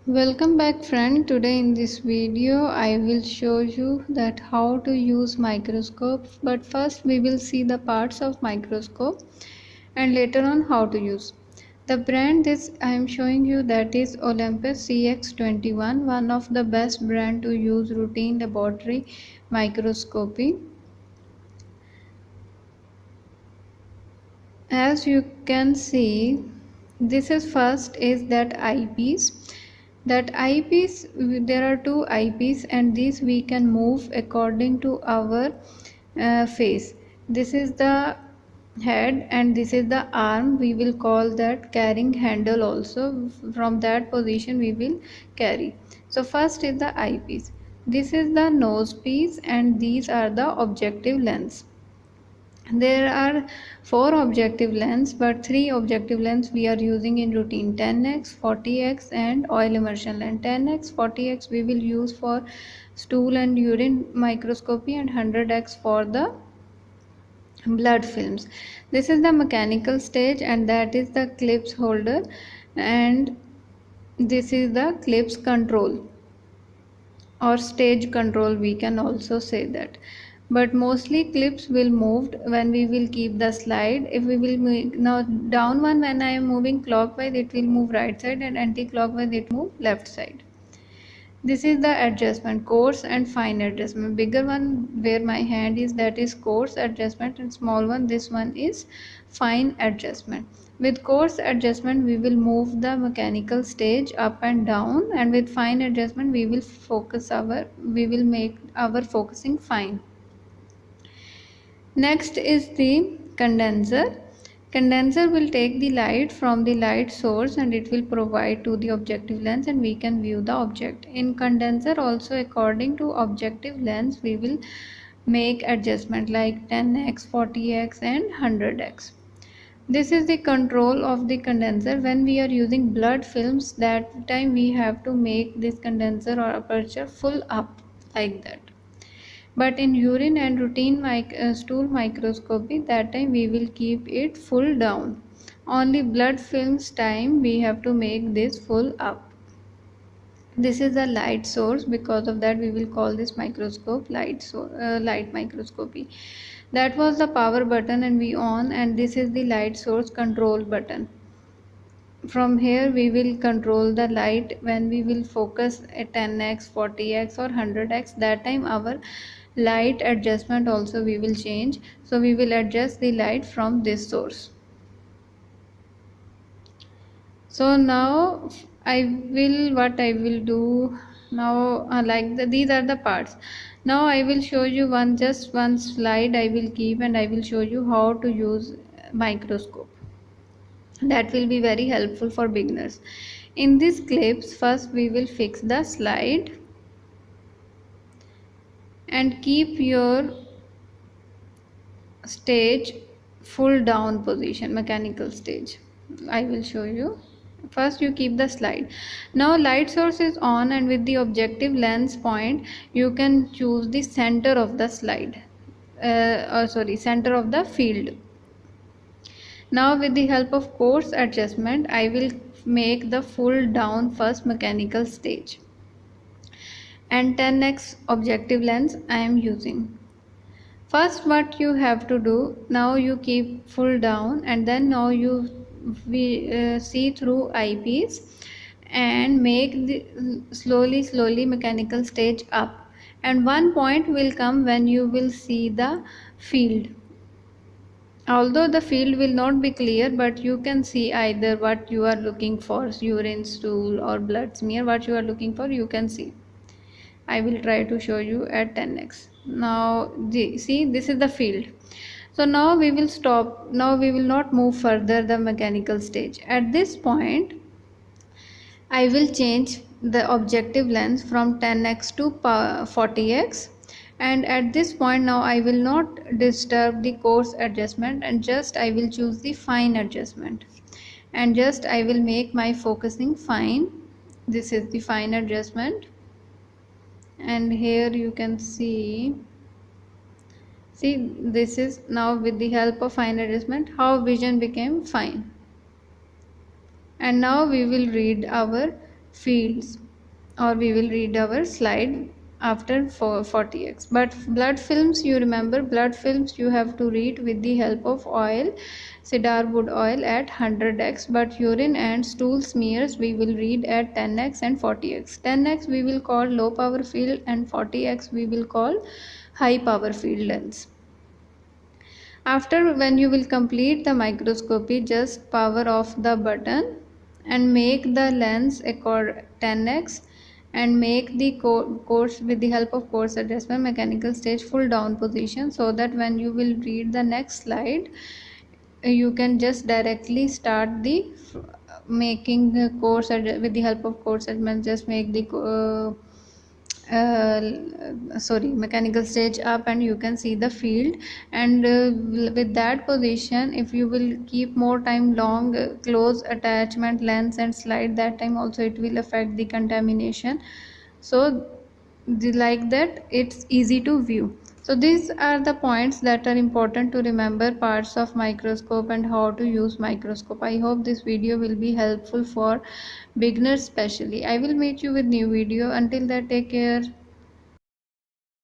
Welcome back friend. Today in this video I will show you that how to use microscope, but first we will see the parts of microscope and later on how to use. The brand this I am showing you, that is Olympus CX21, one of the best brand to use routine laboratory microscopy. As you can see, this is first is that eyepiece. That eyepiece, there are two eyepiece and these we can move according to our face. This is the head and this is the arm. We will call that carrying handle also. From that position we will carry. So first is the eyepiece. This is the nose piece and these are the objective lens. There are four objective lens, but three objective lens we are using in routine: 10x, 40x and oil immersion lens. 10x, 40x we will use for stool and urine microscopy and 100x for the blood films. This is the mechanical stage and that is the clips holder, and this is the clips control or stage control, we can also say that. But mostly clips will moved when we will keep the slide. If we will make now down one, when I am moving clockwise it will move right side and anti-clockwise it move left side. This is the adjustment, coarse and fine adjustment. Bigger one where my hand is, that is coarse adjustment, and small one, this one is fine adjustment. With coarse adjustment we will move the mechanical stage up and down, and with fine adjustment we will make our focusing fine. Next is the condenser. Condenser will take the light from the light source and it will provide to the objective lens and we can view the object. In condenser also, according to objective lens we will make adjustment like 10x, 40x and 100x. This is the control of the condenser. When we are using blood films, that time we have to make this condenser or aperture full up like that. But in urine and routine stool microscopy, that time we will keep it full down. Only blood films time we have to make this full up. This is a light source, because of that we will call this microscope light microscopy. That was the power button and we on, and this is the light source control button. From here we will control the light when we will focus at 10x, 40x or 100x. That time our light adjustment also we will change, so we will adjust the light from this source. So now what I will do now, these are the parts. Now I will show you just one slide I will keep and I will show you how to use microscope. That will be very helpful for beginners. In these clips, first we will fix the slide and keep your stage full down position, mechanical stage. I will show you. First you keep the slide. Now light source is on and with the objective lens point you can choose the center of the slide, center of the field. Now with the help of coarse adjustment I will make the full down first mechanical stage, and 10x objective lens I am using. First what you have to do, now you keep full down and then now you see through eyepiece and make the slowly mechanical stage up, and one point will come when you will see the field. Although the field will not be clear, but you can see either what you are looking for, urine, stool or blood smear, what you are looking for you can see. I will try to show you at 10x. Now see, this is the field. So now we will stop. Now we will not move further the mechanical stage. At this point I will change the objective lens from 10x to 40x, and at this point now I will not disturb the coarse adjustment and just I will choose the fine adjustment, and just I will make my focusing fine. This is the fine adjustment, and here you can see this is now with the help of fine adjustment how vision became fine. And now we will read our fields, or we will read our slide after 40x. But blood films, you remember, blood films you have to read with the help of oil, cedar wood oil at 100x, but urine and stool smears we will read at 10x and 40x. 10x we will call low power field and 40x we will call high power field lens. After, when you will complete the microscopy, just power off the button and make the lens accord 10x, and make the course with the help of course adjustment mechanical stage full down position, so that when you will read the next slide, you can just directly start the making the course with the help of course adjustment. Just make the mechanical stage up, and you can see the field. And with that position, if you will keep more time long close attachment lens and slide, that time also it will affect the contamination. So like that, it's easy to view. So these are the points that are important to remember, parts of microscope and how to use microscope. I hope this video will be helpful for beginners especially. I will meet you with new video. Until that, take care.